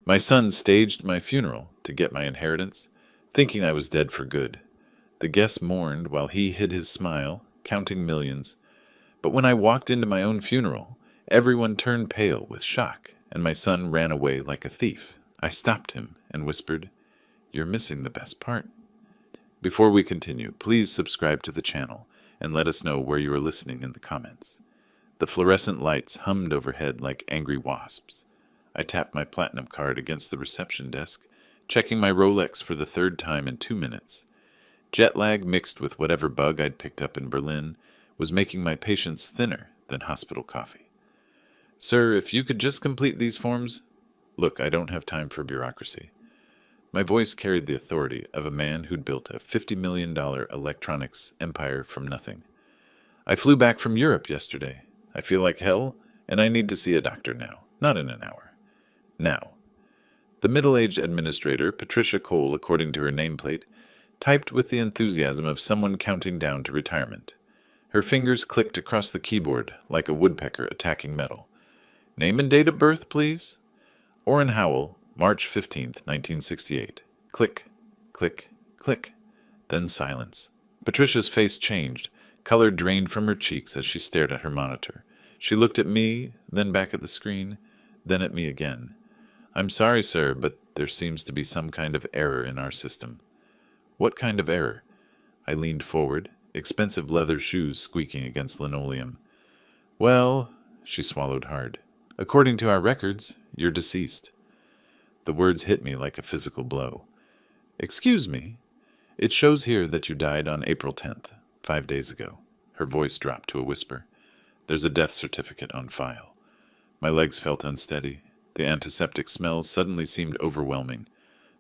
My son staged my funeral to get my inheritance, thinking I was dead for good. The guests mourned while he hid his smile, counting millions. But when I walked into my own funeral, everyone turned pale with shock, and my son ran away like a thief. I stopped him and whispered, "You're missing the best part." Before we continue, please subscribe to the channel and let us know where you are listening in the comments. The fluorescent lights hummed overhead like angry wasps. I tapped my platinum card against the reception desk, checking my Rolex for the third time in 2 minutes. Jet lag mixed with whatever bug I'd picked up in Berlin was making my patience thinner than hospital coffee. "Sir, if you could just complete these forms—" "Look, I don't have time for bureaucracy." My voice carried the authority of a man who'd built a $50 million electronics empire from nothing. "I flew back from Europe yesterday. I feel like hell, and I need to see a doctor now, not in an hour. Now." The middle-aged administrator, Patricia Cole according to her nameplate, typed with the enthusiasm of someone counting down to retirement. Her fingers clicked across the keyboard like a woodpecker attacking metal. "Name and date of birth, please." "Orrin Howell, March 15th, 1968. Click, click, click. Then silence. Patricia's face changed. Color drained from her cheeks as she stared at her monitor. She looked at me, then back at the screen, then at me again. "I'm sorry, sir, but there seems to be some kind of error in our system." "What kind of error?" I leaned forward, expensive leather shoes squeaking against linoleum. "Well," she swallowed hard, "according to our records, you're deceased." The words hit me like a physical blow. "Excuse me. It shows here that you died on April 10th, 5 days ago." Her voice dropped to a whisper. "There's a death certificate on file." My legs felt unsteady. The antiseptic smell suddenly seemed overwhelming.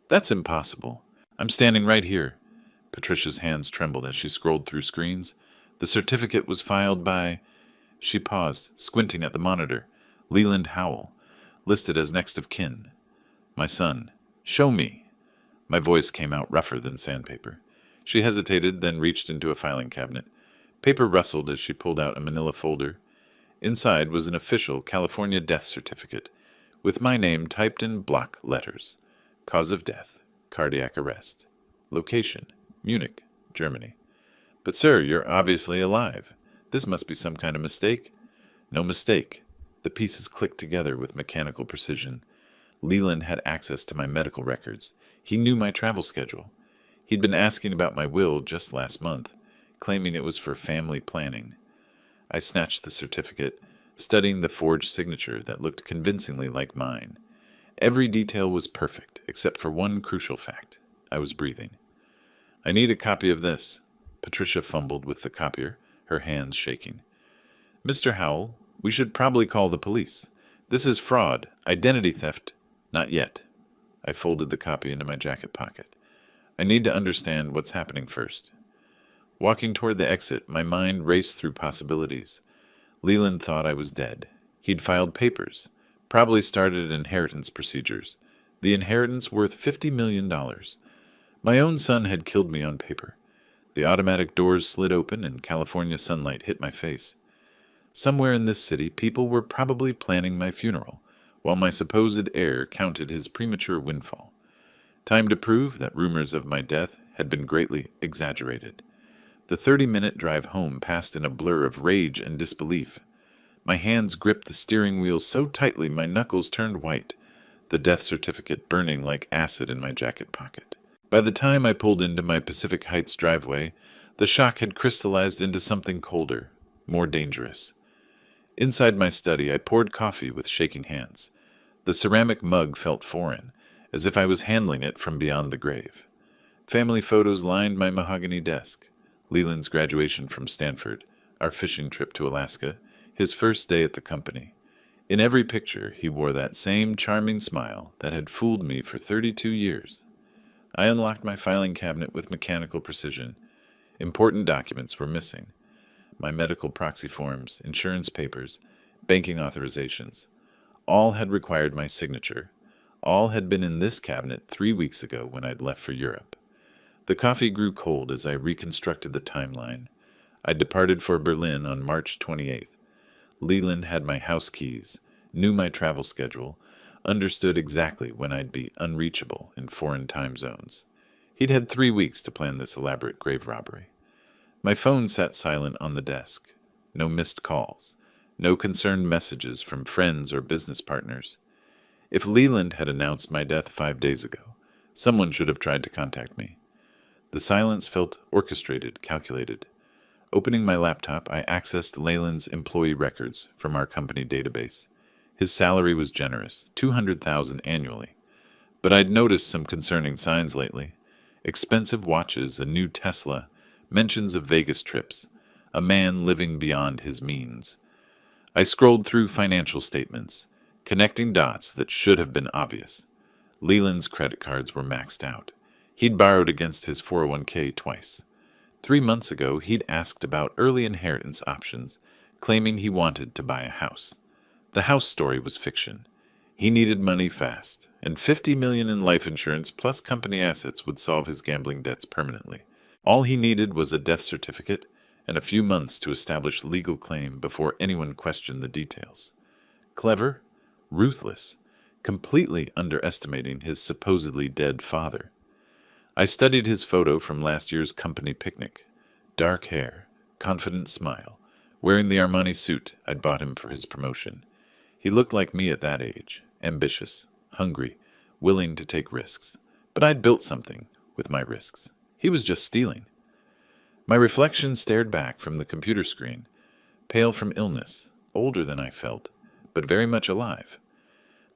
"That's impossible. I'm standing right here." Patricia's hands trembled as she scrolled through screens. "The certificate was filed by—" She paused, squinting at the monitor. "Leland Howell, listed as next of kin. My son. Show me." My voice came out rougher than sandpaper. She hesitated, then reached into a filing cabinet. Paper rustled as she pulled out a manila folder. Inside was an official California death certificate, with my name typed in block letters. Cause of death, cardiac arrest. Location, Munich, Germany. "But sir, you're obviously alive. This must be some kind of mistake." "No mistake." The pieces clicked together with mechanical precision. Leland had access to my medical records. He knew my travel schedule. He'd been asking about my will just last month, claiming it was for family planning. I snatched the certificate, studying the forged signature that looked convincingly like mine. Every detail was perfect, except for one crucial fact. I was breathing. "I need a copy of this." Patricia fumbled with the copier, her hands shaking. "Mr. Howell, we should probably call the police. This is fraud, identity theft." "Not yet." I folded the copy into my jacket pocket. "I need to understand what's happening first." Walking toward the exit, my mind raced through possibilities. Leland thought I was dead. He'd filed papers, probably started inheritance procedures. The inheritance worth $50 million. My own son had killed me on paper. The automatic doors slid open and California sunlight hit my face. Somewhere in this city, people were probably planning my funeral, while my supposed heir counted his premature windfall. Time to prove that rumors of my death had been greatly exaggerated. The 30-minute drive home passed in a blur of rage and disbelief. My hands gripped the steering wheel so tightly my knuckles turned white, the death certificate burning like acid in my jacket pocket. By the time I pulled into my Pacific Heights driveway, the shock had crystallized into something colder, more dangerous. Inside my study, I poured coffee with shaking hands. The ceramic mug felt foreign, as if I was handling it from beyond the grave. Family photos lined my mahogany desk. Leland's graduation from Stanford, our fishing trip to Alaska, his first day at the company. In every picture, he wore that same charming smile that had fooled me for 32 years. I unlocked my filing cabinet with mechanical precision. Important documents were missing. My medical proxy forms, insurance papers, banking authorizations. All had required my signature. All had been in this cabinet 3 weeks ago when I'd left for Europe. The coffee grew cold as I reconstructed the timeline. I departed for Berlin on March 28th. Leland had my house keys, knew my travel schedule, understood exactly when I'd be unreachable in foreign time zones. He'd had 3 weeks to plan this elaborate grave robbery. My phone sat silent on the desk. No missed calls. No concerned messages from friends or business partners. If Leland had announced my death 5 days ago, someone should have tried to contact me. The silence felt orchestrated, calculated. Opening my laptop, I accessed Leland's employee records from our company database. His salary was generous, $200,000 annually. But I'd noticed some concerning signs lately. Expensive watches, a new Tesla, mentions of Vegas trips, a man living beyond his means. I scrolled through financial statements, connecting dots that should have been obvious. Leland's credit cards were maxed out. He'd borrowed against his 401k twice. 3 months ago, he'd asked about early inheritance options, claiming he wanted to buy a house. The house story was fiction. He needed money fast, and $50 million in life insurance plus company assets would solve his gambling debts permanently. All he needed was a death certificate and a few months to establish legal claim before anyone questioned the details. Clever, ruthless, completely underestimating his supposedly dead father. I studied his photo from last year's company picnic. Dark hair, confident smile, wearing the Armani suit I'd bought him for his promotion. He looked like me at that age, ambitious, hungry, willing to take risks. But I'd built something with my risks. He was just stealing. My reflection stared back from the computer screen, pale from illness, older than I felt, but very much alive.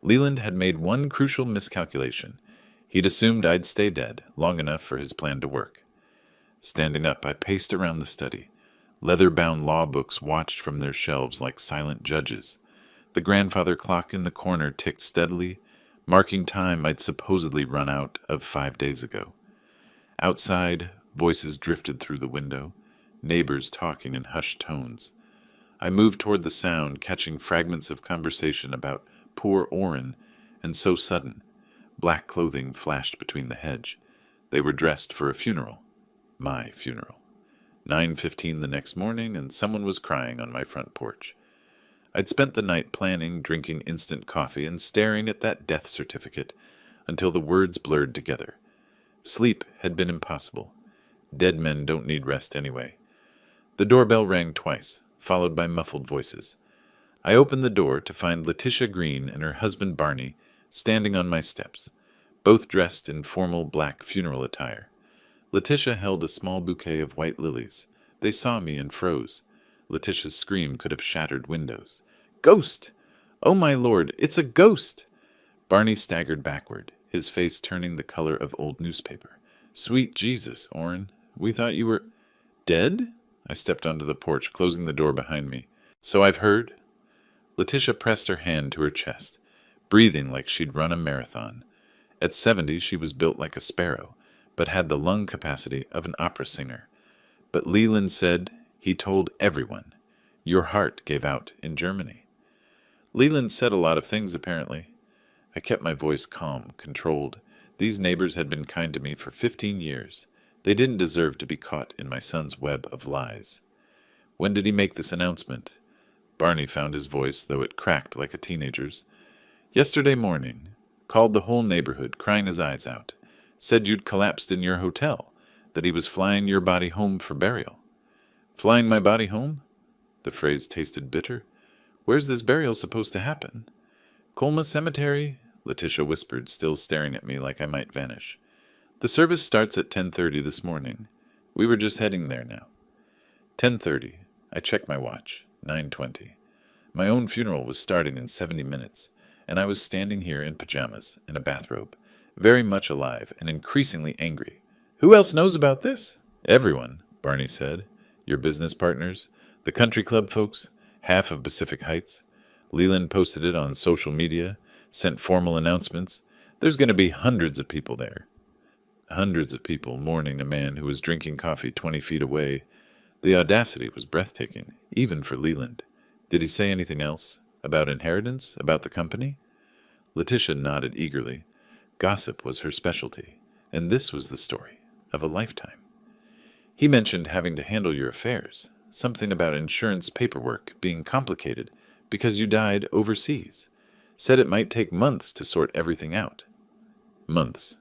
Leland had made one crucial miscalculation. He'd assumed I'd stay dead long enough for his plan to work. Standing up, I paced around the study. Leather-bound law books watched from their shelves like silent judges. The grandfather clock in the corner ticked steadily, marking time I'd supposedly run out of 5 days ago. Outside, voices drifted through the window, neighbors talking in hushed tones. I moved toward the sound, catching fragments of conversation about poor Orrin, and so sudden. Black clothing flashed between the hedge. They were dressed for a funeral. My funeral. 9:15 the next morning, and someone was crying on my front porch. I'd spent the night planning, drinking instant coffee, and staring at that death certificate until the words blurred together. Sleep had been impossible. Dead men don't need rest anyway. The doorbell rang twice, followed by muffled voices. I opened the door to find Letitia Green and her husband Barney standing on my steps, both dressed in formal black funeral attire. Letitia held a small bouquet of white lilies. They saw me and froze. Letitia's scream could have shattered windows. "Ghost! Oh, my lord, it's a ghost!" Barney staggered backward, his face turning the color of old newspaper. "Sweet Jesus, Orrin, we thought you were dead?" I stepped onto the porch, closing the door behind me. "So I've heard." Letitia pressed her hand to her chest, breathing like she'd run a marathon. At 70, she was built like a sparrow, but had the lung capacity of an opera singer. But Leland said he told everyone, "Your heart gave out in Germany." Leland said a lot of things, apparently. I kept my voice calm, controlled. These neighbors had been kind to me for 15 years. They didn't deserve to be caught in my son's web of lies. "When did he make this announcement?" Barney found his voice, though it cracked like a teenager's. "Yesterday morning. Called the whole neighborhood, crying his eyes out. Said you'd collapsed in your hotel, that he was flying your body home for burial." "Flying my body home?" The phrase tasted bitter. "Where's this burial supposed to happen?" "Colma Cemetery," Letitia whispered, still staring at me like I might vanish. "The service starts at 10:30 this morning. We were just heading there now." 10:30. I checked my watch. 9:20. My own funeral was starting in 70 minutes, and I was standing here in pajamas and a bathrobe, very much alive and increasingly angry. "Who else knows about this?" "Everyone," Barney said. "Your business partners, the country club folks, half of Pacific Heights. Leland posted it on social media, sent formal announcements. There's going to be hundreds of people there." Hundreds of people mourning a man who was drinking coffee 20 feet away. The audacity was breathtaking, even for Leland. Did he say anything else? About inheritance? About the company? Letitia nodded eagerly. Gossip was her specialty, and this was the story of a lifetime. "He mentioned having to handle your affairs, something about insurance paperwork being complicated because you died overseas. said it might take months to sort everything out. Months.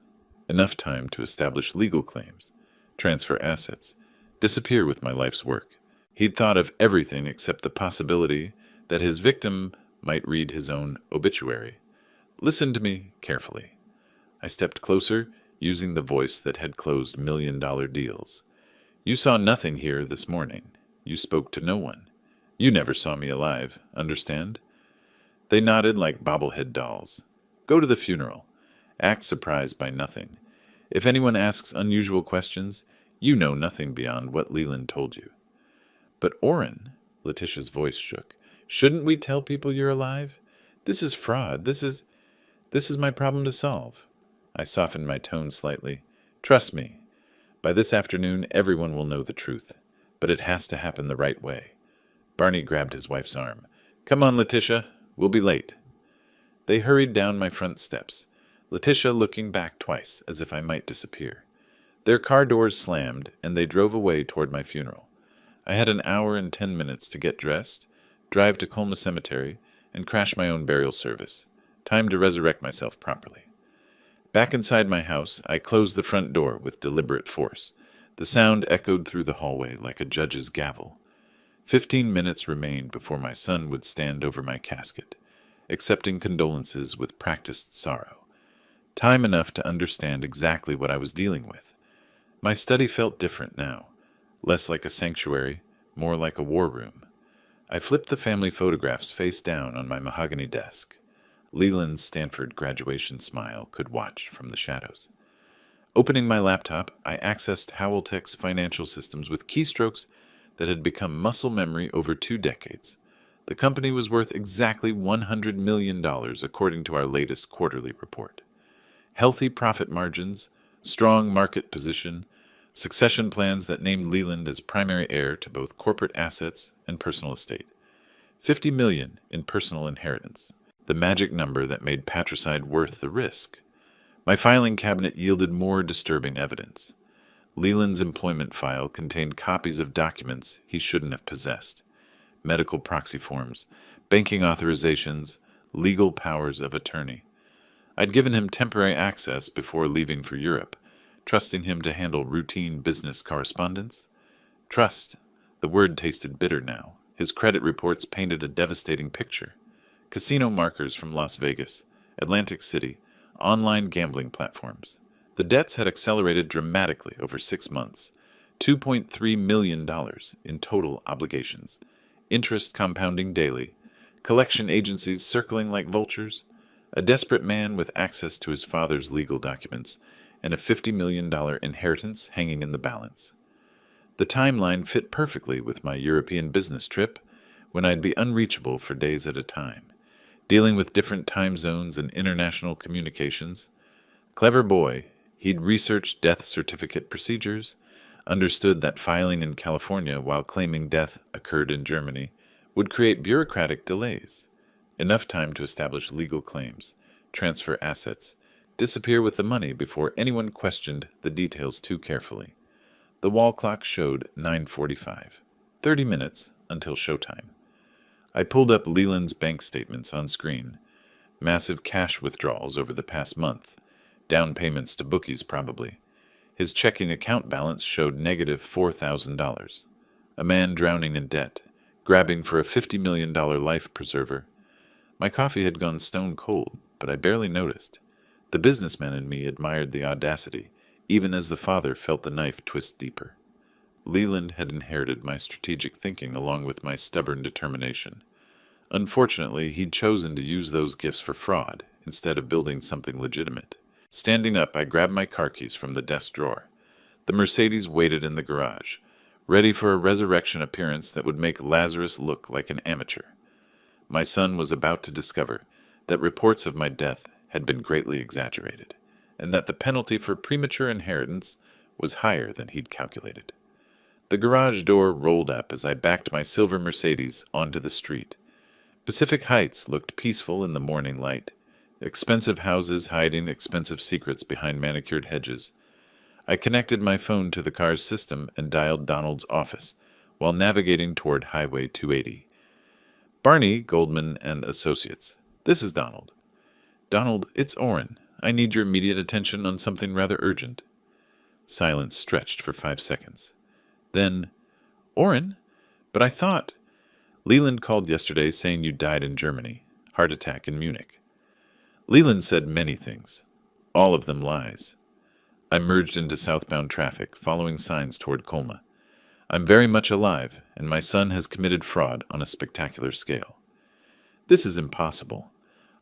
Enough time to establish legal claims, transfer assets, disappear with my life's work. He'd thought of everything except the possibility that his victim might read his own obituary. Listen to me carefully. I stepped closer, using the voice that had closed million-dollar deals. You saw nothing here this morning. You spoke to no one. You never saw me alive, understand? They nodded like bobblehead dolls. Go to the funeral. Act surprised by nothing. If anyone asks unusual questions, you know nothing beyond what Leland told you. But Orrin, Letitia's voice shook. Shouldn't we tell people you're alive? This is fraud. This is my problem to solve. I softened my tone slightly. Trust me. By this afternoon, everyone will know the truth. But it has to happen the right way. Barney grabbed his wife's arm. Come on, Letitia. We'll be late. They hurried down my front steps, Letitia looking back twice as if I might disappear. Their car doors slammed, and they drove away toward my funeral. I had an hour and 10 minutes to get dressed, drive to Colma Cemetery, and crash my own burial service. Time to resurrect myself properly. Back inside my house, I closed the front door with deliberate force. The sound echoed through the hallway like a judge's gavel. 15 minutes remained before my son would stand over my casket, accepting condolences with practiced sorrow. Time enough to understand exactly what I was dealing with. My study felt different now, less like a sanctuary, more like a war room. I flipped the family photographs face down on my mahogany desk. Leland's Stanford graduation smile could watch from the shadows. Opening my laptop, I accessed Howell-Tech's financial systems with keystrokes that had become muscle memory over 2 decades. The company was worth exactly $100 million according to our latest quarterly report. Healthy profit margins, strong market position, succession plans that named Leland as primary heir to both corporate assets and personal estate. $50 million in personal inheritance, the magic number that made patricide worth the risk. My filing cabinet yielded more disturbing evidence. Leland's employment file contained copies of documents he shouldn't have possessed. Medical proxy forms, banking authorizations, legal powers of attorney. I'd given him temporary access before leaving for Europe, trusting him to handle routine business correspondence. Trust. The word tasted bitter now. His credit reports painted a devastating picture. Casino markers from Las Vegas, Atlantic City, online gambling platforms. The debts had accelerated dramatically over 6 months. $2.3 million in total obligations. Interest compounding daily. Collection agencies circling like vultures. A desperate man with access to his father's legal documents, and a $50 million inheritance hanging in the balance. The timeline fit perfectly with my European business trip, when I'd be unreachable for days at a time, dealing with different time zones and international communications. Clever boy, he'd researched death certificate procedures, understood that filing in California while claiming death occurred in Germany would create bureaucratic delays. Enough time to establish legal claims, transfer assets, disappear with the money before anyone questioned the details too carefully. The wall clock showed 9:45, 30 minutes until showtime. I pulled up Leland's bank statements on screen. Massive cash withdrawals over the past month. Down payments to bookies, probably. His checking account balance showed negative $4,000. A man drowning in debt, grabbing for a $50 million life preserver. My coffee had gone stone cold, but I barely noticed. The businessman in me admired the audacity, even as the father felt the knife twist deeper. Leland had inherited my strategic thinking along with my stubborn determination. Unfortunately, he'd chosen to use those gifts for fraud instead of building something legitimate. Standing up, I grabbed my car keys from the desk drawer. The Mercedes waited in the garage, ready for a resurrection appearance that would make Lazarus look like an amateur. My son was about to discover that reports of my death had been greatly exaggerated, and that the penalty for premature inheritance was higher than he'd calculated. The garage door rolled up as I backed my silver Mercedes onto the street. Pacific Heights looked peaceful in the morning light, expensive houses hiding expensive secrets behind manicured hedges. I connected my phone to the car's system and dialed Donald's office while navigating toward Highway 280. Barney, Goldman and Associates. This is Donald. Donald, it's Orrin. I need your immediate attention on something rather urgent. Silence stretched for 5 seconds. Then, Orrin? But I thought... Leland called yesterday saying you died in Germany. Heart attack in Munich. Leland said many things. All of them lies. I merged into southbound traffic, following signs toward Colma. I'm very much alive, and my son has committed fraud on a spectacular scale. This is impossible.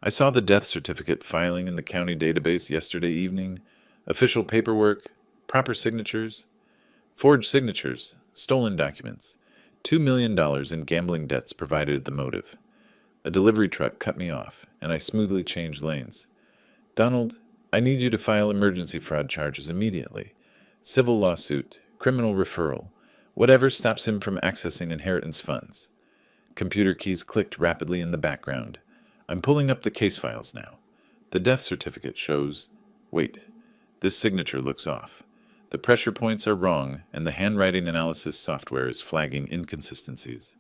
I saw the death certificate filing in the county database yesterday evening. Official paperwork, proper signatures, forged signatures, stolen documents. $2 million in gambling debts provided the motive. A delivery truck cut me off, and I smoothly changed lanes. Donald, I need you to file emergency fraud charges immediately. Civil lawsuit, criminal referral, whatever stops him from accessing inheritance funds. Computer keys clicked rapidly in the background. I'm pulling up the case files now. The death certificate shows... Wait, this signature looks off. The pressure points are wrong, and the handwriting analysis software is flagging inconsistencies.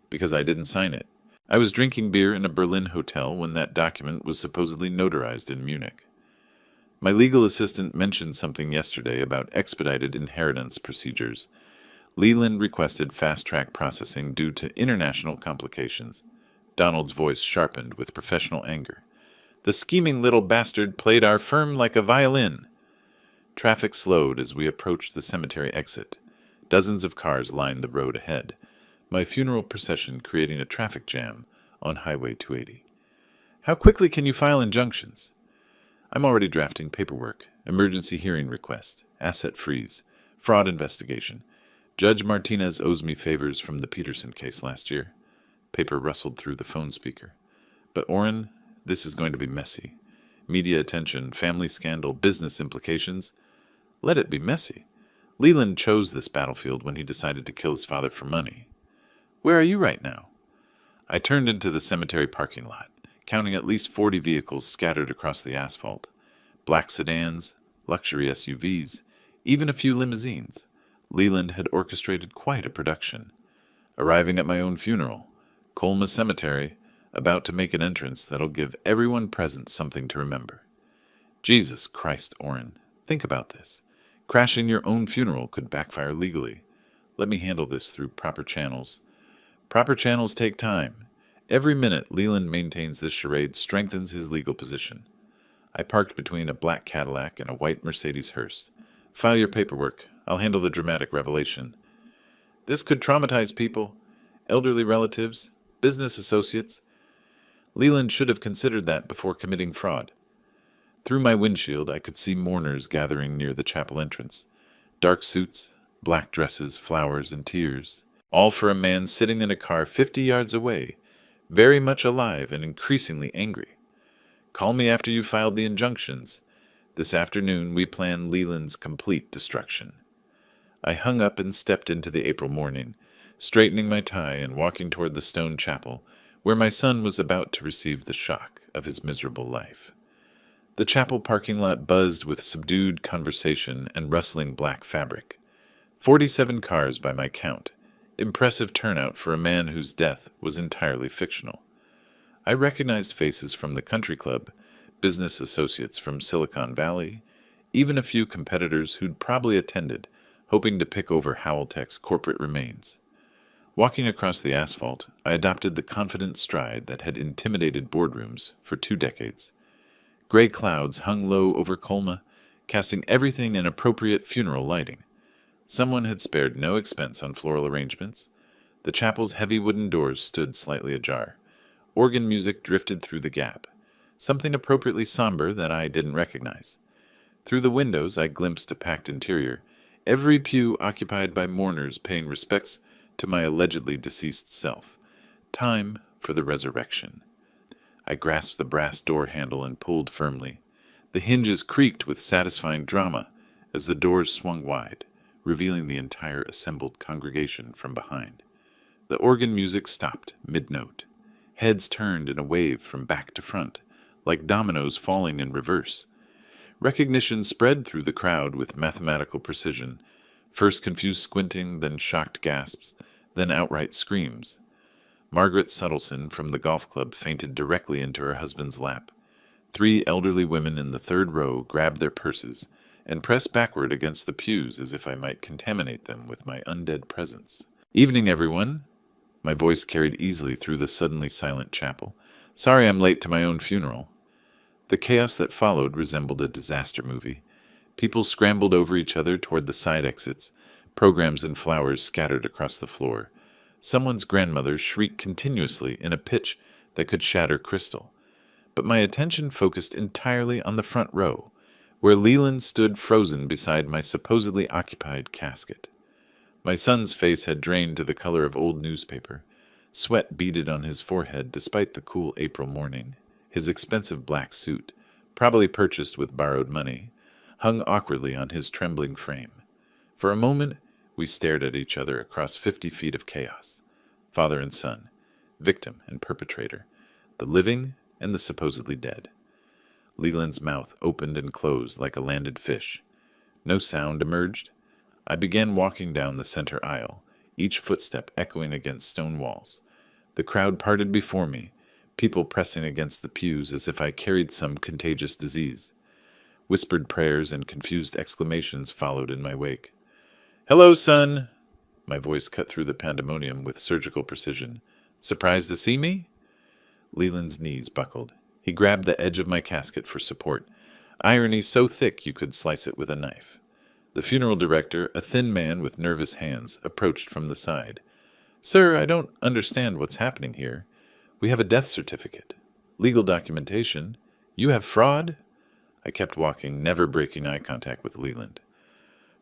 Because I didn't sign it. I was drinking beer in a Berlin hotel when that document was supposedly notarized in Munich. My legal assistant mentioned something yesterday about expedited inheritance procedures. Leland requested fast-track processing due to international complications. Donald's voice sharpened with professional anger. The scheming little bastard played our firm like a violin. Traffic slowed as we approached the cemetery exit. Dozens of cars lined the road ahead, my funeral procession creating a traffic jam on Highway 280. How quickly can you file injunctions? I'm already drafting paperwork, emergency hearing request, asset freeze, fraud investigation. Judge Martinez owes me favors from the Peterson case last year. Paper rustled through the phone speaker. But Orrin, this is going to be messy. Media attention, family scandal, business implications. Let it be messy. Leland chose this battlefield when he decided to kill his father for money. Where are you right now? I turned into the cemetery parking lot, counting at least 40 vehicles scattered across the asphalt. Black sedans, luxury SUVs, even a few limousines. Leland had orchestrated quite a production. Arriving at my own funeral, Colma Cemetery, about to make an entrance that'll give everyone present something to remember. Jesus Christ, Orrin, think about this. Crashing your own funeral could backfire legally. Let me handle this through proper channels. Proper channels take time. Every minute Leland maintains this charade strengthens his legal position. I parked between a black Cadillac and a white Mercedes hearse. File your paperwork. I'll handle the dramatic revelation. This could traumatize people, elderly relatives, business associates. Leland should have considered that before committing fraud. Through my windshield, I could see mourners gathering near the chapel entrance. Dark suits, black dresses, flowers, and tears. All for a man sitting in a car 50 yards away, very much alive and increasingly angry. Call me after you've filed the injunctions. This afternoon we plan Leland's complete destruction. I hung up and stepped into the April morning, straightening my tie and walking toward the stone chapel, where my son was about to receive the shock of his miserable life. The chapel parking lot buzzed with subdued conversation and rustling black fabric. 47 cars by my count, impressive turnout for a man whose death was entirely fictional. I recognized faces from the country club, business associates from Silicon Valley, even a few competitors who'd probably attended, hoping to pick over Howell-Tech's corporate remains. Walking across the asphalt, I adopted the confident stride that had intimidated boardrooms for 2 decades. Gray clouds hung low over Colma, casting everything in appropriate funeral lighting. Someone had spared no expense on floral arrangements. The chapel's heavy wooden doors stood slightly ajar. Organ music drifted through the gap, something appropriately somber that I didn't recognize. Through the windows I glimpsed a packed interior, every pew occupied by mourners paying respects to my allegedly deceased self. Time for the resurrection. I grasped the brass door handle and pulled firmly. The hinges creaked with satisfying drama as the doors swung wide, revealing the entire assembled congregation from behind. The organ music stopped mid-note. Heads turned in a wave from back to front, like dominoes falling in reverse. Recognition spread through the crowd with mathematical precision, first confused squinting, then shocked gasps, then outright screams. Margaret Suttleson from the golf club fainted directly into her husband's lap. 3 elderly women in the third row grabbed their purses and pressed backward against the pews as if I might contaminate them with my undead presence. "Evening, everyone." My voice carried easily through the suddenly silent chapel. "Sorry I'm late to my own funeral." The chaos that followed resembled a disaster movie. People scrambled over each other toward the side exits, programs and flowers scattered across the floor. Someone's grandmother shrieked continuously in a pitch that could shatter crystal. But my attention focused entirely on the front row, where Leland stood frozen beside my supposedly occupied casket. My son's face had drained to the color of old newspaper. Sweat beaded on his forehead despite the cool April morning. His expensive black suit, probably purchased with borrowed money, hung awkwardly on his trembling frame. For a moment, we stared at each other across 50 feet of chaos. Father and son, victim and perpetrator, the living and the supposedly dead. Leland's mouth opened and closed like a landed fish. No sound emerged. I began walking down the center aisle, each footstep echoing against stone walls. The crowd parted before me, people pressing against the pews as if I carried some contagious disease. Whispered prayers and confused exclamations followed in my wake. "Hello, son!" My voice cut through the pandemonium with surgical precision. "Surprised to see me?" Leland's knees buckled. He grabbed the edge of my casket for support, irony so thick you could slice it with a knife. The funeral director, a thin man with nervous hands, approached from the side. "Sir, I don't understand what's happening here. We have a death certificate, legal documentation. You have fraud?" I kept walking, never breaking eye contact with Leland.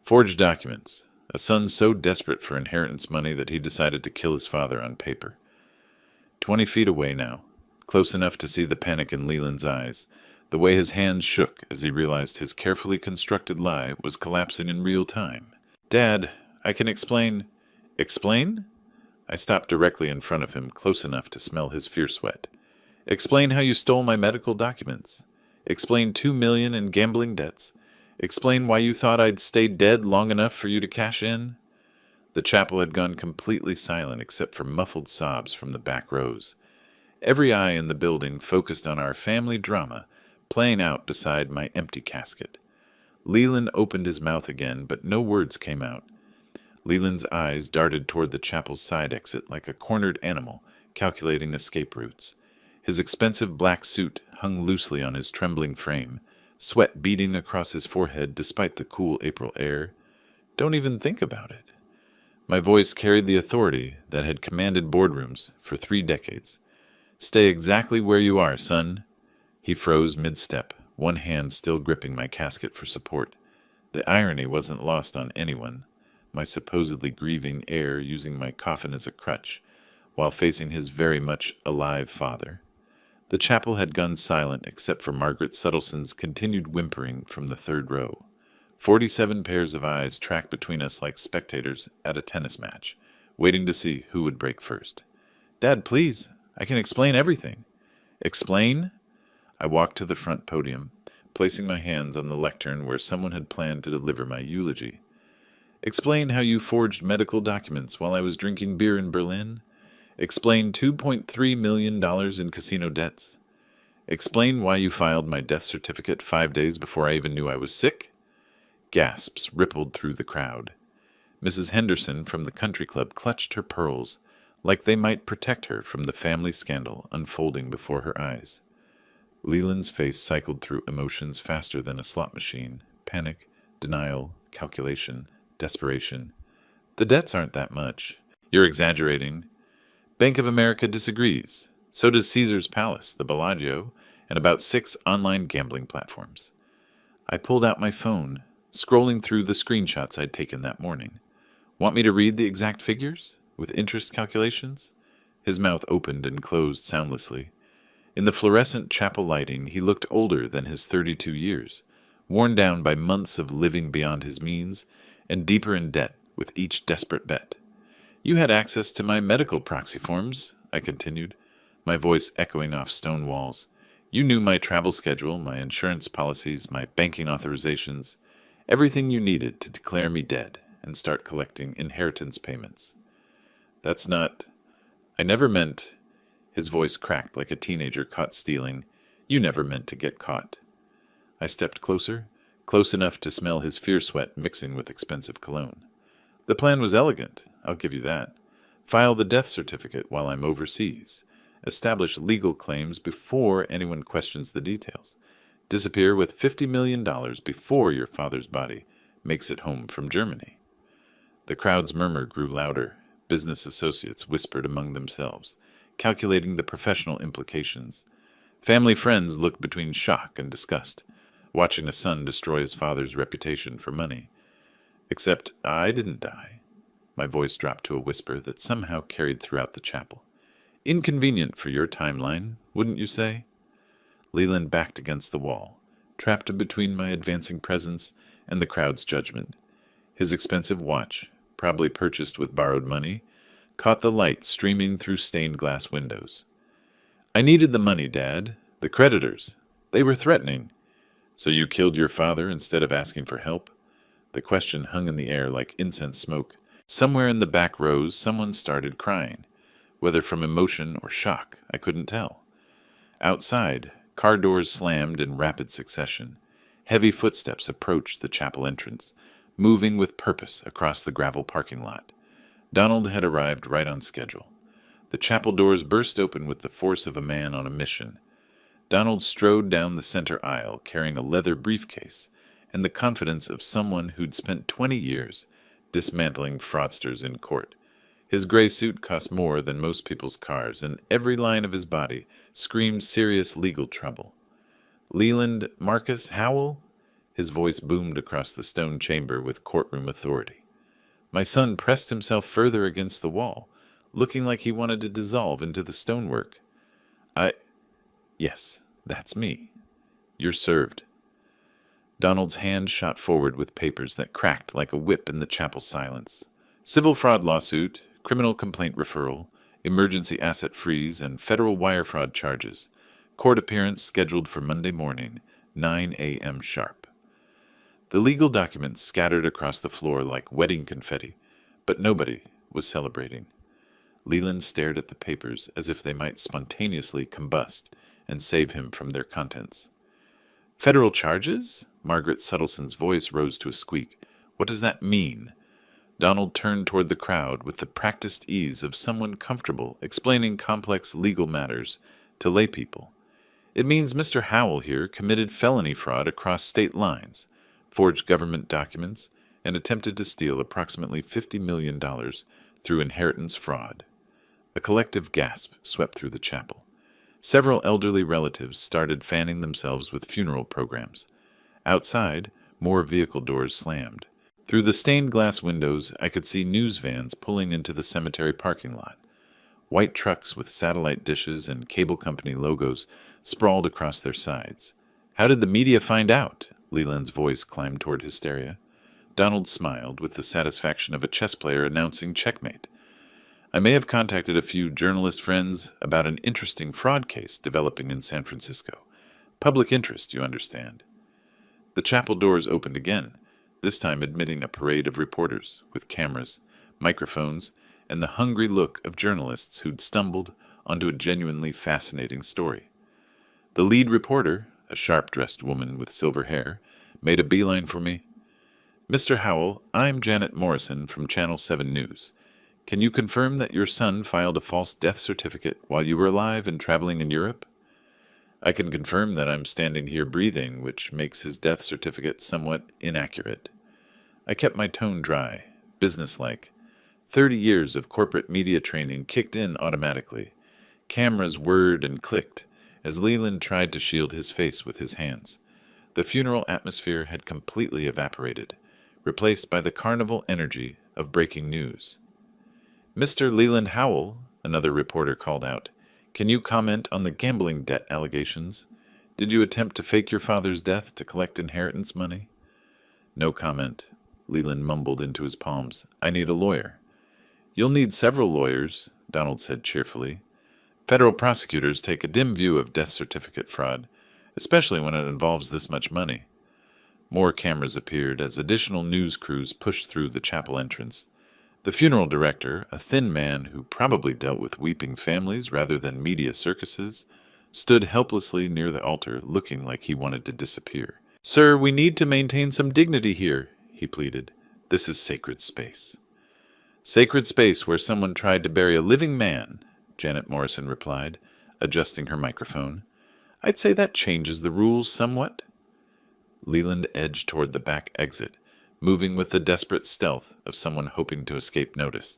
"Forged documents. A son so desperate for inheritance money that he decided to kill his father on paper." 20 feet away now, close enough to see the panic in Leland's eyes, the way his hands shook as he realized his carefully constructed lie was collapsing in real time. "Dad, I can explain." "Explain?" I stopped directly in front of him, close enough to smell his fierce sweat. "Explain how you stole my medical documents. Explain 2 million in gambling debts. Explain why you thought I'd stay dead long enough for you to cash in." The chapel had gone completely silent except for muffled sobs from the back rows. Every eye in the building focused on our family drama playing out beside my empty casket. Leland opened his mouth again, but no words came out. Leland's eyes darted toward the chapel's side exit like a cornered animal calculating escape routes. His expensive black suit hung loosely on his trembling frame, sweat beading across his forehead despite the cool April air. "Don't even think about it." My voice carried the authority that had commanded boardrooms for 3 decades. "Stay exactly where you are, son." He froze mid-step, one hand still gripping my casket for support. The irony wasn't lost on anyone. My supposedly grieving heir using my coffin as a crutch, while facing his very much alive father. The chapel had gone silent except for Margaret Suttleson's continued whimpering from the third row. 47 pairs of eyes tracked between us like spectators at a tennis match, waiting to see who would break first. "Dad, please, I can explain everything." "Explain?" I walked to the front podium, placing my hands on the lectern where someone had planned to deliver my eulogy. "Explain how you forged medical documents while I was drinking beer in Berlin. Explain $2.3 million in casino debts. Explain why you filed my death certificate 5 days before I even knew I was sick." Gasps rippled through the crowd. Mrs. Henderson from the country club clutched her pearls, like they might protect her from the family scandal unfolding before her eyes. Leland's face cycled through emotions faster than a slot machine. Panic, denial, calculation, desperation. "The debts aren't that much." "You're exaggerating." "Bank of America disagrees. So does Caesar's Palace, the Bellagio, and about 6 online gambling platforms." I pulled out my phone, scrolling through the screenshots I'd taken that morning. "Want me to read the exact figures? With interest calculations?" His mouth opened and closed soundlessly. In the fluorescent chapel lighting, he looked older than his 32 years, worn down by months of living beyond his means, and deeper in debt with each desperate bet. "You had access to my medical proxy forms," I continued, my voice echoing off stone walls. "You knew my travel schedule, my insurance policies, my banking authorizations, everything you needed to declare me dead and start collecting inheritance payments." "That's not—" I never meant, his voice cracked like a teenager caught stealing. You never meant to get caught. I stepped closer, close enough to smell his fierce sweat mixing with expensive cologne. The plan was elegant, I'll give you that. File the death certificate while I'm overseas. Establish legal claims before anyone questions the details. Disappear with $50 million before your father's body makes it home from Germany. The crowd's murmur grew louder. Business associates whispered among themselves, calculating the professional implications. Family friends looked between shock and disgust, watching a son destroy his father's reputation for money. Except I didn't die. My voice dropped to a whisper that somehow carried throughout the chapel. Inconvenient for your timeline, wouldn't you say? Leland backed against the wall, trapped between my advancing presence and the crowd's judgment. His expensive watch, probably purchased with borrowed money, caught the light streaming through stained glass windows. I needed the money, Dad. The creditors. They were threatening. So you killed your father instead of asking for help? The question hung in the air like incense smoke. Somewhere in the back rows, someone started crying. Whether from emotion or shock, I couldn't tell. Outside, car doors slammed in rapid succession. Heavy footsteps approached the chapel entrance, moving with purpose across the gravel parking lot. Donald had arrived right on schedule. The chapel doors burst open with the force of a man on a mission. Donald strode down the center aisle, carrying a leather briefcase and the confidence of someone who'd spent 20 years dismantling fraudsters in court. His gray suit cost more than most people's cars, and every line of his body screamed serious legal trouble. Leland Marcus Howell? His voice boomed across the stone chamber with courtroom authority. My son pressed himself further against the wall, looking like he wanted to dissolve into the stonework. Yes, that's me. You're served. Donald's hand shot forward with papers that cracked like a whip in the chapel silence. Civil fraud lawsuit, criminal complaint referral, emergency asset freeze, and federal wire fraud charges. Court appearance scheduled for Monday morning, 9 a.m. sharp. The legal documents scattered across the floor like wedding confetti, but nobody was celebrating. Leland stared at the papers as if they might spontaneously combust and save him from their contents. Federal charges? Margaret Suttelson's voice rose to a squeak. What does that mean? Donald turned toward the crowd with the practiced ease of someone comfortable explaining complex legal matters to laypeople. It means Mr. Howell here committed felony fraud across state lines, forged government documents, and attempted to steal approximately $50 million through inheritance fraud. A collective gasp swept through the chapel. Several elderly relatives started fanning themselves with funeral programs. Outside, more vehicle doors slammed. Through the stained glass windows, I could see news vans pulling into the cemetery parking lot. White trucks with satellite dishes and cable company logos sprawled across their sides. How did the media find out? Leland's voice climbed toward hysteria. Donald smiled with the satisfaction of a chess player announcing checkmate. I may have contacted a few journalist friends about an interesting fraud case developing in San Francisco. Public interest, you understand. The chapel doors opened again, this time admitting a parade of reporters with cameras, microphones, and the hungry look of journalists who'd stumbled onto a genuinely fascinating story. The lead reporter, a sharp-dressed woman with silver hair, made a beeline for me. Mr. Howell, I'm Janet Morrison from Channel 7 News. Can you confirm that your son filed a false death certificate while you were alive and traveling in Europe? I can confirm that I'm standing here breathing, which makes his death certificate somewhat inaccurate. I kept my tone dry, businesslike. 30 years of corporate media training kicked in automatically. Cameras whirred and clicked as Leland tried to shield his face with his hands. The funeral atmosphere had completely evaporated, replaced by the carnival energy of breaking news. Mr. Leland Howell, another reporter called out, can you comment on the gambling debt allegations? Did you attempt to fake your father's death to collect inheritance money? No comment. Leland mumbled into his palms. I need a lawyer. You'll need several lawyers, Donald said cheerfully. Federal prosecutors take a dim view of death certificate fraud, especially when it involves this much money. More cameras appeared as additional news crews pushed through the chapel entrance. The funeral director, a thin man who probably dealt with weeping families rather than media circuses, stood helplessly near the altar, looking like he wanted to disappear. "Sir, we need to maintain some dignity here," he pleaded. "This is sacred space." "Sacred space where someone tried to bury a living man," Janet Morrison replied, adjusting her microphone. "I'd say that changes the rules somewhat." Leland edged toward the back exit, moving with the desperate stealth of someone hoping to escape notice.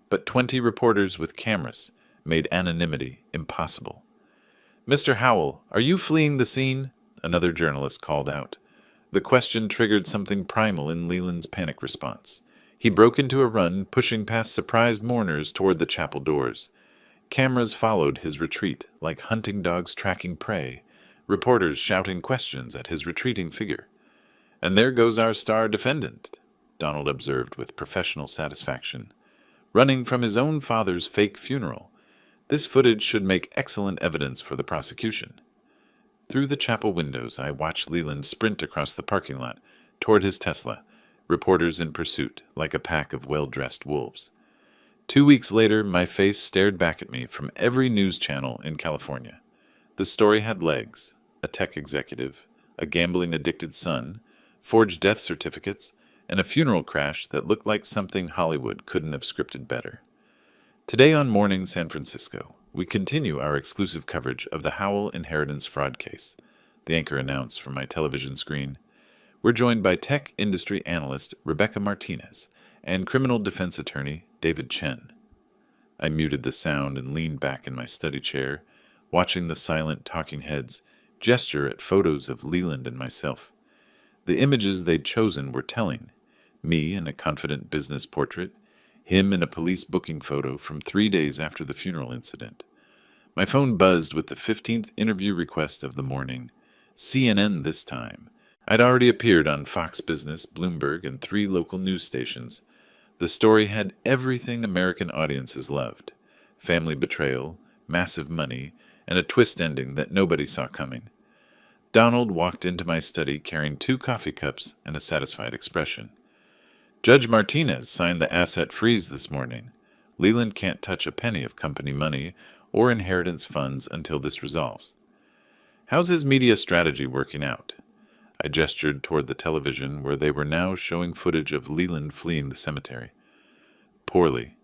But 20 reporters with cameras made anonymity impossible. "Mr. Howell, are you fleeing the scene?" another journalist called out. The question triggered something primal in Leland's panic response. He broke into a run, pushing past surprised mourners toward the chapel doors. Cameras followed his retreat, like hunting dogs tracking prey, reporters shouting questions at his retreating figure. "And there goes our star defendant," Donald observed with professional satisfaction, "running from his own father's fake funeral. This footage should make excellent evidence for the prosecution." Through the chapel windows, I watched Leland sprint across the parking lot toward his Tesla, reporters in pursuit, like a pack of well-dressed wolves. 2 weeks later, my face stared back at me from every news channel in California. The story had legs: a tech executive, a gambling-addicted son, forged death certificates, and a funeral crash that looked like something Hollywood couldn't have scripted better. Today on Morning San Francisco, we continue our exclusive coverage of the Howell inheritance fraud case, the anchor announced from my television screen. We're joined by tech industry analyst Rebecca Martinez and criminal defense attorney David Chen. I muted the sound and leaned back in my study chair, watching the silent talking heads gesture at photos of Leland and myself. The images they'd chosen were telling: me in a confident business portrait, him in a police booking photo from 3 days after the funeral incident. My phone buzzed with the 15th interview request of the morning. CNN this time. I'd already appeared on Fox Business, Bloomberg, and 3 local news stations. The story had everything American audiences loved: family betrayal, massive money, and a twist ending that nobody saw coming. Donald walked into my study carrying 2 coffee cups and a satisfied expression. "Judge Martinez signed the asset freeze this morning. Leland can't touch a penny of company money or inheritance funds until this resolves." "How's his media strategy working out?" I gestured toward the television where they were now showing footage of Leland fleeing the cemetery. "Poorly."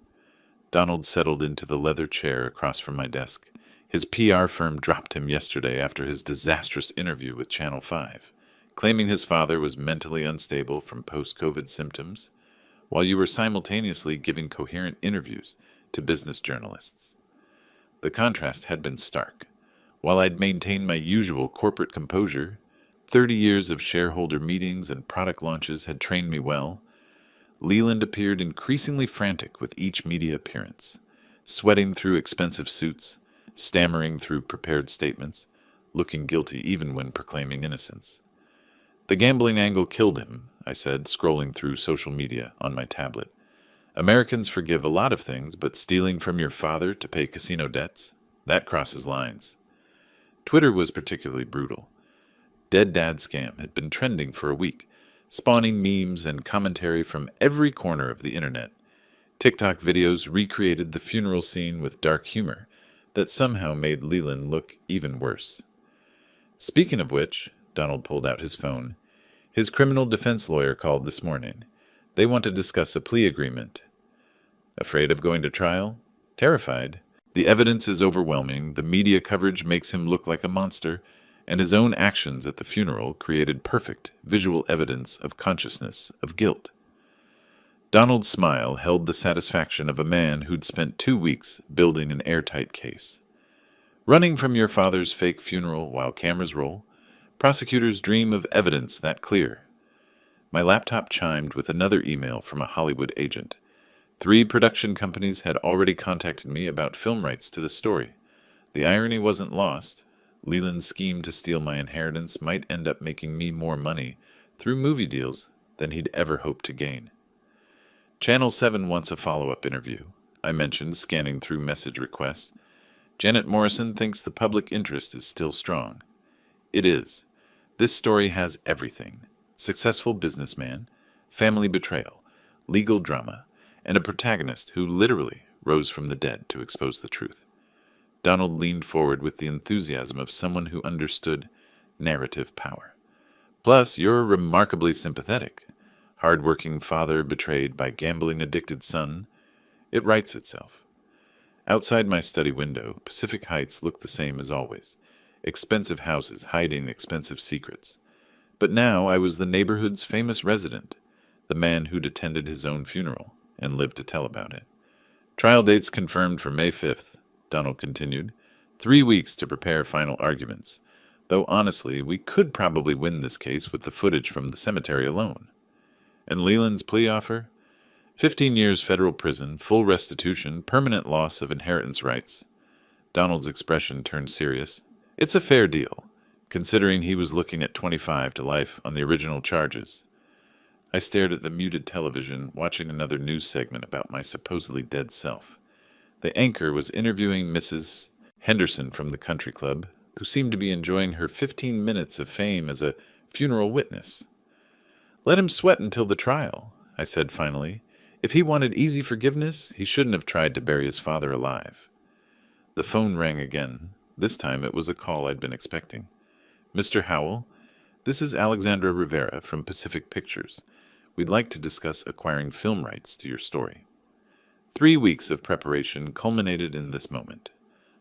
Donald settled into the leather chair across from my desk. His PR firm dropped him yesterday after his disastrous interview with Channel 5, claiming his father was mentally unstable from post-COVID symptoms, while you were simultaneously giving coherent interviews to business journalists. The contrast had been stark. While I'd maintained my usual corporate composure, 30 years of shareholder meetings and product launches had trained me well. Leland appeared increasingly frantic with each media appearance, sweating through expensive suits, stammering through prepared statements, looking guilty even when proclaiming innocence. "The gambling angle killed him," I said, scrolling through social media on my tablet. "Americans forgive a lot of things, but stealing from your father to pay casino debts? That crosses lines." Twitter was particularly brutal. Dead Dad Scam had been trending for a week, spawning memes and commentary from every corner of the internet. TikTok videos recreated the funeral scene with dark humor that somehow made Leland look even worse. Speaking of which, Donald pulled out his phone. His criminal defense lawyer called this morning. They want to discuss a plea agreement. Afraid of going to trial? Terrified. The evidence is overwhelming, the media coverage makes him look like a monster, and his own actions at the funeral created perfect visual evidence of consciousness of guilt. Donald's smile held the satisfaction of a man who'd spent 2 weeks building an airtight case. Running from your father's fake funeral while cameras roll? Prosecutors dream of evidence that clear. My laptop chimed with another email from a Hollywood agent. 3 production companies had already contacted me about film rights to the story. The irony wasn't lost. Leland's scheme to steal my inheritance might end up making me more money through movie deals than he'd ever hoped to gain. Channel 7 wants a follow-up interview, I mentioned, scanning through message requests. Janet Morrison thinks the public interest is still strong. It is. This story has everything: successful businessman, family betrayal, legal drama, and a protagonist who literally rose from the dead to expose the truth. Donald leaned forward with the enthusiasm of someone who understood narrative power. Plus, you're remarkably sympathetic. Hard-working father betrayed by gambling-addicted son. It writes itself. Outside my study window, Pacific Heights looked the same as always. Expensive houses hiding expensive secrets. But now I was the neighborhood's famous resident, the man who'd attended his own funeral and lived to tell about it. Trial dates confirmed for May 5th, Donald continued. 3 weeks to prepare final arguments. Though honestly, we could probably win this case with the footage from the cemetery alone. And Leland's plea offer? 15 years federal prison, full restitution, permanent loss of inheritance rights. Donald's expression turned serious. It's a fair deal, considering he was looking at 25 to life on the original charges. I stared at the muted television, watching another news segment about my supposedly dead self. The anchor was interviewing Mrs. Henderson from the country club, who seemed to be enjoying her 15 minutes of fame as a funeral witness. Let him sweat until the trial, I said finally. If he wanted easy forgiveness, he shouldn't have tried to bury his father alive. The phone rang again. This time it was a call I'd been expecting. Mr. Howell, this is Alexandra Rivera from Pacific Pictures. We'd like to discuss acquiring film rights to your story. 3 weeks of preparation culminated in this moment.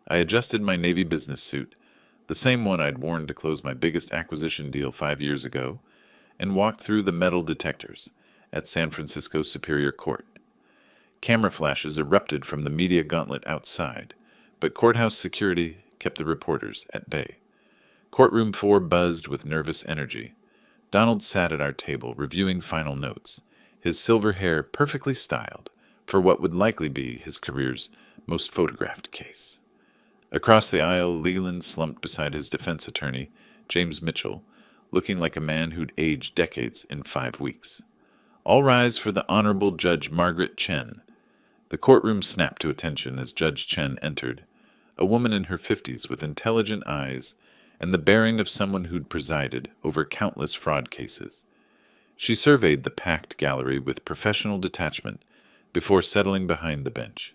I adjusted my Navy business suit, the same one I'd worn to close my biggest acquisition deal 5 years ago, and walked through the metal detectors at San Francisco Superior Court. Camera flashes erupted from the media gauntlet outside, but courthouse security kept the reporters at bay. Courtroom 4 buzzed with nervous energy. Donald sat at our table, reviewing final notes, his silver hair perfectly styled for what would likely be his career's most photographed case. Across the aisle, Leland slumped beside his defense attorney, James Mitchell, looking like a man who'd aged decades in 5 weeks. All rise for the Honorable Judge Margaret Chen. The courtroom snapped to attention as Judge Chen entered, a woman in her 50s with intelligent eyes and the bearing of someone who'd presided over countless fraud cases. She surveyed the packed gallery with professional detachment before settling behind the bench.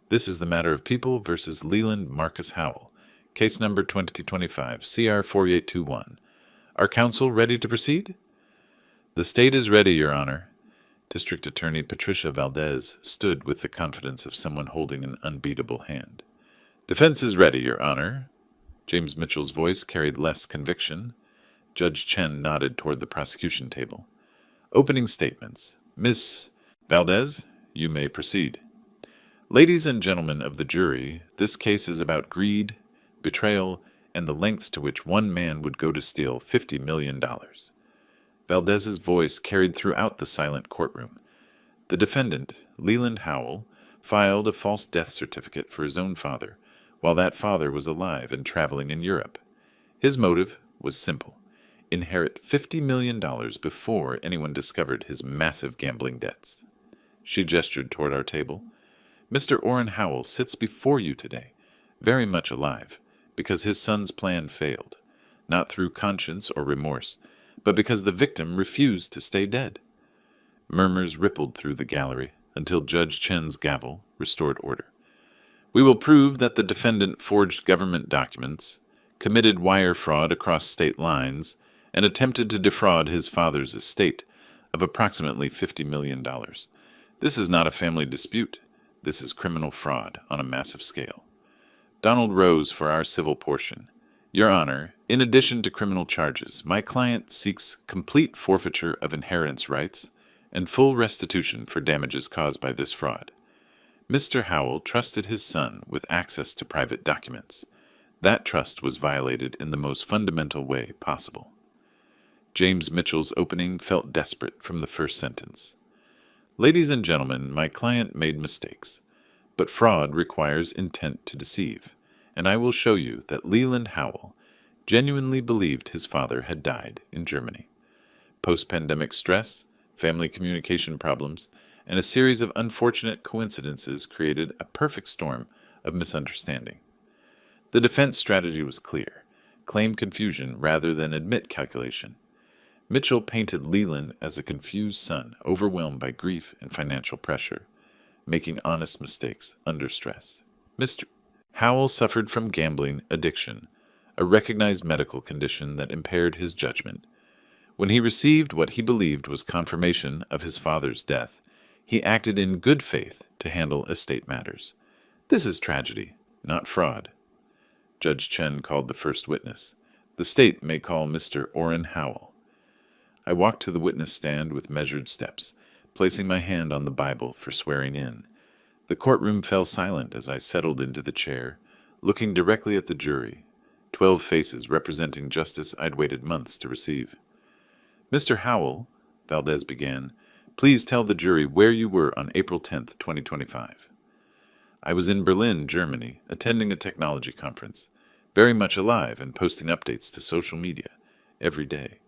This is the matter of People versus Leland Marcus Howell, case number 2025, CR 4821. Are counsel ready to proceed? The state is ready, Your Honor. District Attorney Patricia Valdez stood with the confidence of someone holding an unbeatable hand. Defense is ready, Your Honor. James Mitchell's voice carried less conviction. Judge Chen nodded toward the prosecution table. Opening statements. Miss Valdez, you may proceed. Ladies and gentlemen of the jury, this case is about greed, betrayal, and the lengths to which one man would go to steal $50 million. Valdez's voice carried throughout the silent courtroom. The defendant, Leland Howell, filed a false death certificate for his own father, while that father was alive and traveling in Europe. His motive was simple: inherit $50 million before anyone discovered his massive gambling debts. She gestured toward our table. Mr. Orrin Howell sits before you today, very much alive, because his son's plan failed, not through conscience or remorse, but because the victim refused to stay dead. Murmurs rippled through the gallery until Judge Chen's gavel restored order. We will prove that the defendant forged government documents, committed wire fraud across state lines, and attempted to defraud his father's estate of approximately $50 million. This is not a family dispute. This is criminal fraud on a massive scale. Donald rose for our civil portion. Your Honor, in addition to criminal charges, my client seeks complete forfeiture of inheritance rights and full restitution for damages caused by this fraud. Mr. Howell trusted his son with access to private documents. That trust was violated in the most fundamental way possible. James Mitchell's opening felt desperate from the first sentence. Ladies and gentlemen, my client made mistakes, but fraud requires intent to deceive, and I will show you that Leland Howell genuinely believed his father had died in Germany. Post-pandemic stress, family communication problems, and a series of unfortunate coincidences created a perfect storm of misunderstanding. The defense strategy was clear: claim confusion rather than admit calculation. Mitchell painted Leland as a confused son, overwhelmed by grief and financial pressure. making honest mistakes under stress. Mr. Howell suffered from gambling addiction, a recognized medical condition that impaired his judgment. When he received what he believed was confirmation of his father's death, he acted in good faith to handle estate matters. This is tragedy, not fraud. Judge Chen called the first witness. The state may call Mr. Orrin Howell. I walked to the witness stand with measured steps, placing my hand on the Bible for swearing in. The courtroom fell silent as I settled into the chair, looking directly at the jury, 12 faces representing justice I'd waited months to receive. Mr. Howell, Valdez began, please tell the jury where you were on April 10th, 2025. I was in Berlin, Germany, attending a technology conference, very much alive and posting updates to social media every day.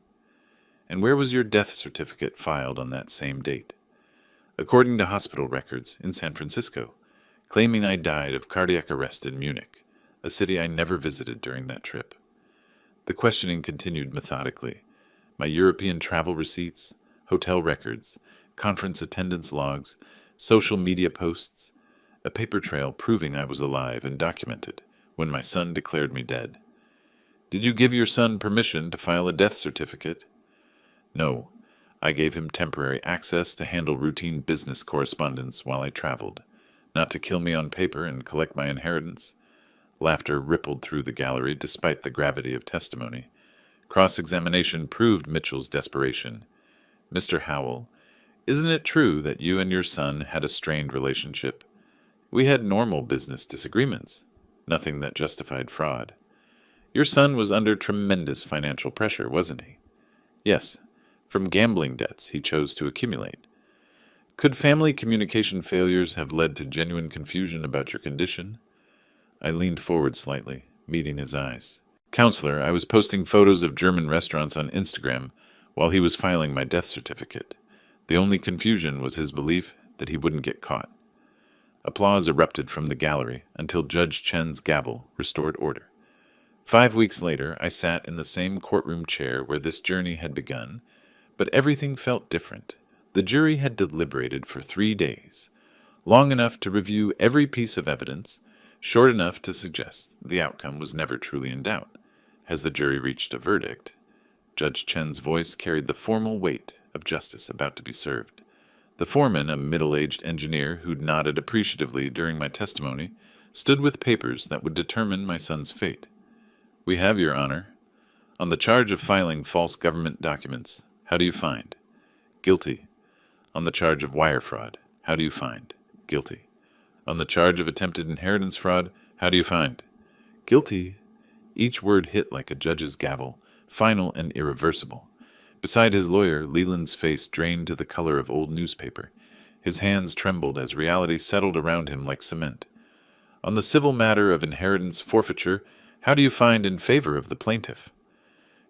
And where was your death certificate filed on that same date? According to hospital records, in San Francisco, claiming I died of cardiac arrest in Munich, a city I never visited during that trip. The questioning continued methodically. My European travel receipts, hotel records, conference attendance logs, social media posts, a paper trail proving I was alive and documented when my son declared me dead. Did you give your son permission to file a death certificate? No, I gave him temporary access to handle routine business correspondence while I traveled, not to kill me on paper and collect my inheritance. Laughter rippled through the gallery despite the gravity of testimony. Cross-examination proved Mitchell's desperation. Mr. Howell, isn't it true that you and your son had a strained relationship? We had normal business disagreements, nothing that justified fraud. Your son was under tremendous financial pressure, wasn't he? Yes, from gambling debts he chose to accumulate. Could family communication failures have led to genuine confusion about your condition? I leaned forward slightly, meeting his eyes. Counselor, I was posting photos of German restaurants on Instagram while he was filing my death certificate. The only confusion was his belief that he wouldn't get caught. Applause erupted from the gallery until Judge Chen's gavel restored order. 5 weeks later, I sat in the same courtroom chair where this journey had begun, but everything felt different. The jury had deliberated for 3 days, long enough to review every piece of evidence, short enough to suggest the outcome was never truly in doubt. As the jury reached a verdict, Judge Chen's voice carried the formal weight of justice about to be served. The foreman, a middle-aged engineer who'd nodded appreciatively during my testimony, stood with papers that would determine my son's fate. We have, Your Honor. On the charge of filing false government documents, how do you find? Guilty. On the charge of wire fraud, how do you find? Guilty. On the charge of attempted inheritance fraud, how do you find? Guilty. Each word hit like a judge's gavel, final and irreversible. Beside his lawyer, Leland's face drained to the color of old newspaper. His hands trembled as reality settled around him like cement. On the civil matter of inheritance forfeiture, how do you find in favor of the plaintiff?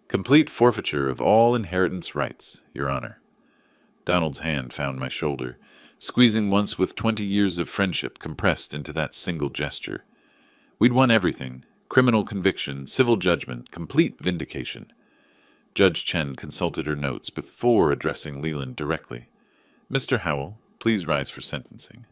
Complete forfeiture of all inheritance rights, Your Honor. Donald's hand found my shoulder, squeezing once with 20 years of friendship compressed into that single gesture. We'd won everything: criminal conviction, civil judgment, complete vindication. Judge Chen consulted her notes before addressing Leland directly. Mr. Howell, please rise for sentencing.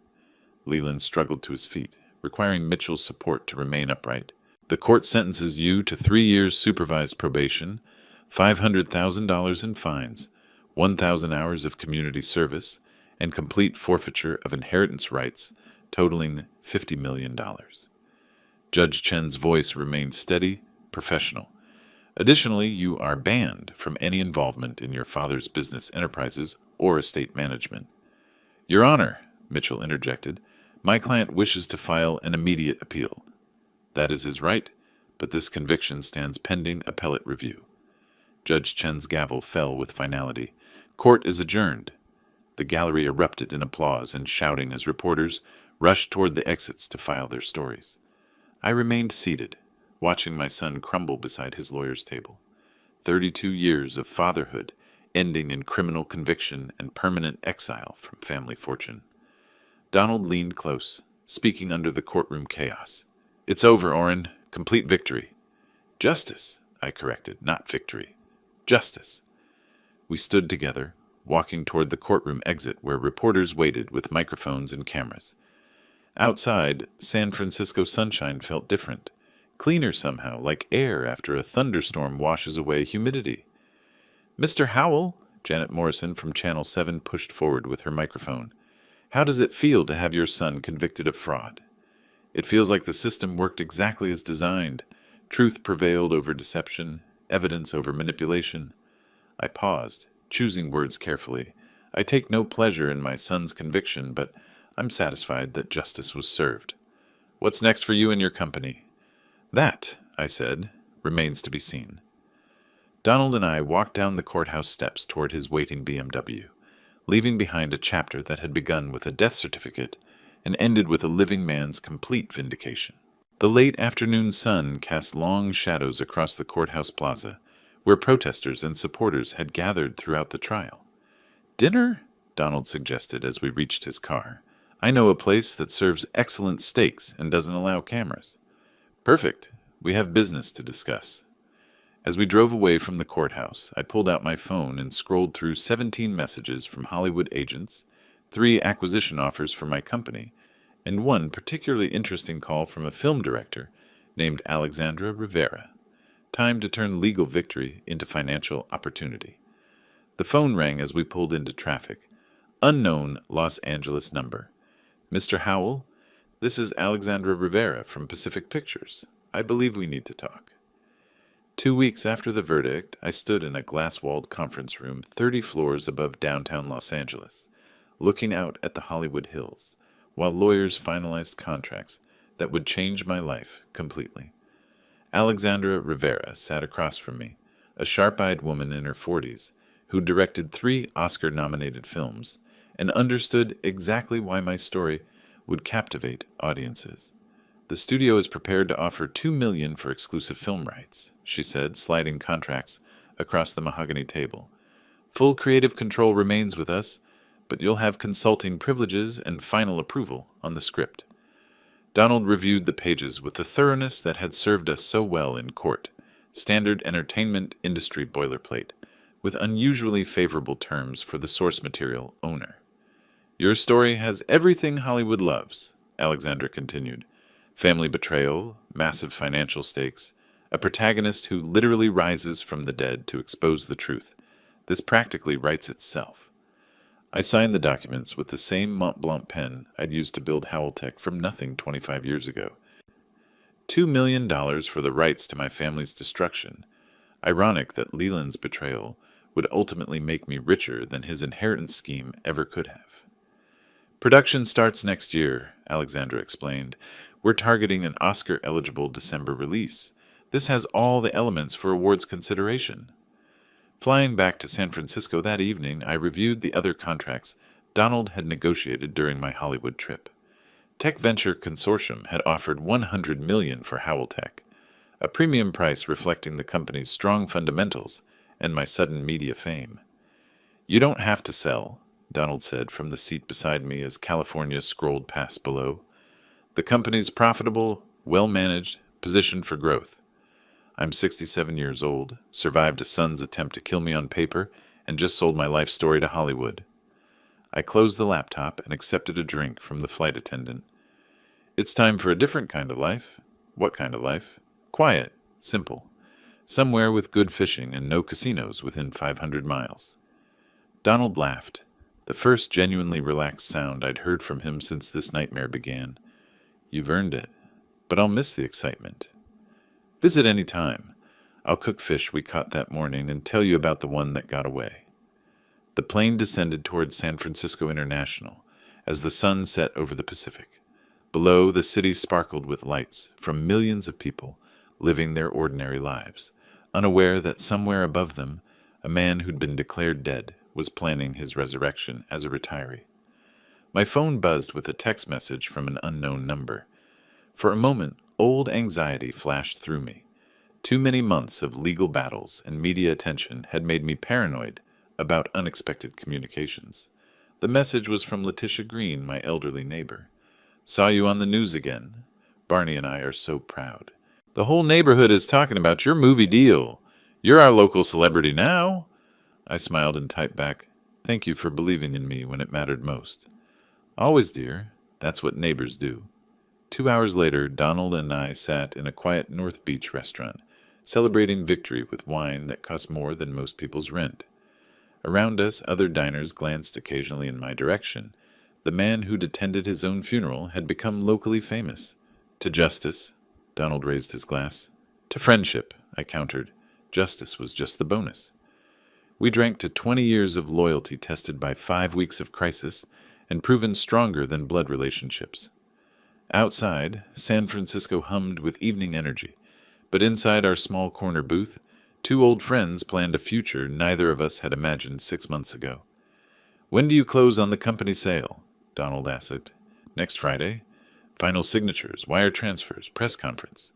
Leland struggled to his feet, requiring Mitchell's support to remain upright. The court sentences you to 3 years supervised probation, $500,000 in fines, 1,000 hours of community service, and complete forfeiture of inheritance rights, totaling $50 million. Judge Chen's voice remained steady, professional. Additionally, you are banned from any involvement in your father's business enterprises or estate management. Your Honor, Mitchell interjected, my client wishes to file an immediate appeal. That is his right, but this conviction stands pending appellate review. Judge Chen's gavel fell with finality. Court is adjourned. The gallery erupted in applause and shouting as reporters rushed toward the exits to file their stories. I remained seated, watching my son crumble beside his lawyer's table. 32 years of fatherhood ending in criminal conviction and permanent exile from family fortune. Donald leaned close, speaking under the courtroom chaos. It's over, Orrin. Complete victory. Justice, I corrected, not victory. Justice. We stood together, walking toward the courtroom exit where reporters waited with microphones and cameras. Outside, San Francisco sunshine felt different, cleaner somehow, like air after a thunderstorm washes away humidity. "Mr. Howell," Janet Morrison from Channel 7 pushed forward with her microphone. "How does it feel to have your son convicted of fraud?" "It feels like the system worked exactly as designed. Truth prevailed over deception, evidence over manipulation." I paused, choosing words carefully. "I take no pleasure in my son's conviction, but I'm satisfied that justice was served. What's next for you and your company?" "That," I said, "remains to be seen." Donald and I walked down the courthouse steps toward his waiting BMW, leaving behind a chapter that had begun with a death certificate and ended with a living man's complete vindication. The late afternoon sun cast long shadows across the courthouse plaza, where protesters and supporters had gathered throughout the trial. "Dinner?" Donald suggested as we reached his car. "I know a place that serves excellent steaks and doesn't allow cameras." "Perfect. We have business to discuss." As we drove away from the courthouse, I pulled out my phone and scrolled through 17 messages from Hollywood agents, 3 acquisition offers for my company, and one particularly interesting call from a film director named Alexandra Rivera. Time to turn legal victory into financial opportunity. The phone rang as we pulled into traffic. Unknown Los Angeles number. "Mr. Howell, this is Alexandra Rivera from Pacific Pictures. I believe we need to talk." 2 weeks after the verdict, I stood in a glass-walled conference room 30 floors above downtown Los Angeles, looking out at the Hollywood Hills, while lawyers finalized contracts that would change my life completely. Alexandra Rivera sat across from me, a sharp-eyed woman in her 40s, who directed 3 Oscar-nominated films and understood exactly why my story would captivate audiences. "The studio is prepared to offer $2 million for exclusive film rights," she said, sliding contracts across the mahogany table. "Full creative control remains with us, but you'll have consulting privileges and final approval on the script." Donald reviewed the pages with the thoroughness that had served us so well in court, standard entertainment industry boilerplate, with unusually favorable terms for the source material owner. "Your story has everything Hollywood loves," Alexandra continued. "Family betrayal, massive financial stakes, a protagonist who literally rises from the dead to expose the truth. This practically writes itself." I signed the documents with the same Mont Blanc pen I'd used to build Howell-Tech from nothing 25 years ago. $2 million for the rights to my family's destruction. Ironic that Leland's betrayal would ultimately make me richer than his inheritance scheme ever could have. "Production starts next year," Alexandra explained. "We're targeting an Oscar-eligible December release. This has all the elements for awards consideration." Flying back to San Francisco that evening, I reviewed the other contracts Donald had negotiated during my Hollywood trip. Tech Venture Consortium had offered $100 million for Howell-Tech, a premium price reflecting the company's strong fundamentals and my sudden media fame. "You don't have to sell," Donald said from the seat beside me as California scrolled past below. "The company's profitable, well-managed, positioned for growth. I'm 67 years old, survived a son's attempt to kill me on paper, and just sold my life story to Hollywood." I closed the laptop and accepted a drink from the flight attendant. "It's time for a different kind of life." "What kind of life?" "Quiet, simple. Somewhere with good fishing and no casinos within 500 miles. Donald laughed, the first genuinely relaxed sound I'd heard from him since this nightmare began. "You've earned it, but I'll miss the excitement." "Visit any time. I'll cook fish we caught that morning and tell you about the one that got away." The plane descended towards San Francisco International as the sun set over the Pacific. Below, the city sparkled with lights from millions of people living their ordinary lives, unaware that somewhere above them, a man who'd been declared dead was planning his resurrection as a retiree. My phone buzzed with a text message from an unknown number. For a moment, old anxiety flashed through me. Too many months of legal battles and media attention had made me paranoid about unexpected communications. The message was from Letitia Green, my elderly neighbor. "Saw you on the news again. Barney and I are so proud. The whole neighborhood is talking about your movie deal. You're our local celebrity now." I smiled and typed back, Thank you for believing in me when it mattered most. Always, dear. That's what neighbors do. 2 hours later, Donald and I sat in a quiet North Beach restaurant, celebrating victory with wine that cost more than most people's rent. Around us, other diners glanced occasionally in my direction. The man who'd attended his own funeral had become locally famous. To justice, Donald raised his glass. To friendship, I countered. Justice was just the bonus. We drank to 20 years of loyalty tested by 5 weeks of crisis and proven stronger than blood relationships. Outside, San Francisco hummed with evening energy, but inside our small corner booth, 2 old friends planned a future neither of us had imagined 6 months ago. When do you close on the company sale? Donald asked. Next Friday. Final signatures, wire transfers, press conference.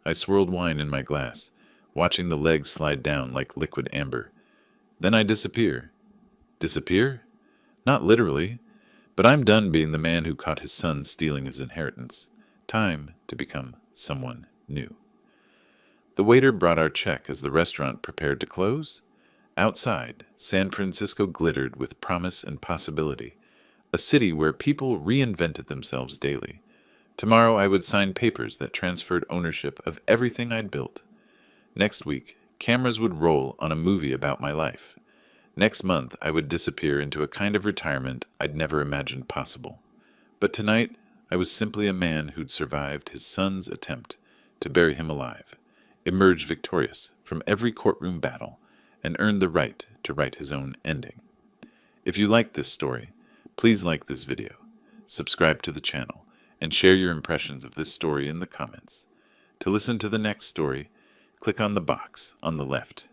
I swirled wine in my glass, watching the legs slide down like liquid amber. Then I disappear. Disappear? Not literally, but I'm done being the man who caught his son stealing his inheritance. Time to become someone new. The waiter brought our check as the restaurant prepared to close. Outside, San Francisco glittered with promise and possibility, a city where people reinvented themselves daily. Tomorrow I would sign papers that transferred ownership of everything I'd built. Next week, cameras would roll on a movie about my life. Next month, I would disappear into a kind of retirement I'd never imagined possible. But tonight, I was simply a man who'd survived his son's attempt to bury him alive, emerged victorious from every courtroom battle, and earned the right to write his own ending. If you like this story, please like this video, subscribe to the channel, and share your impressions of this story in the comments. To listen to the next story, click on the box on the left.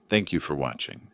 Thank you for watching.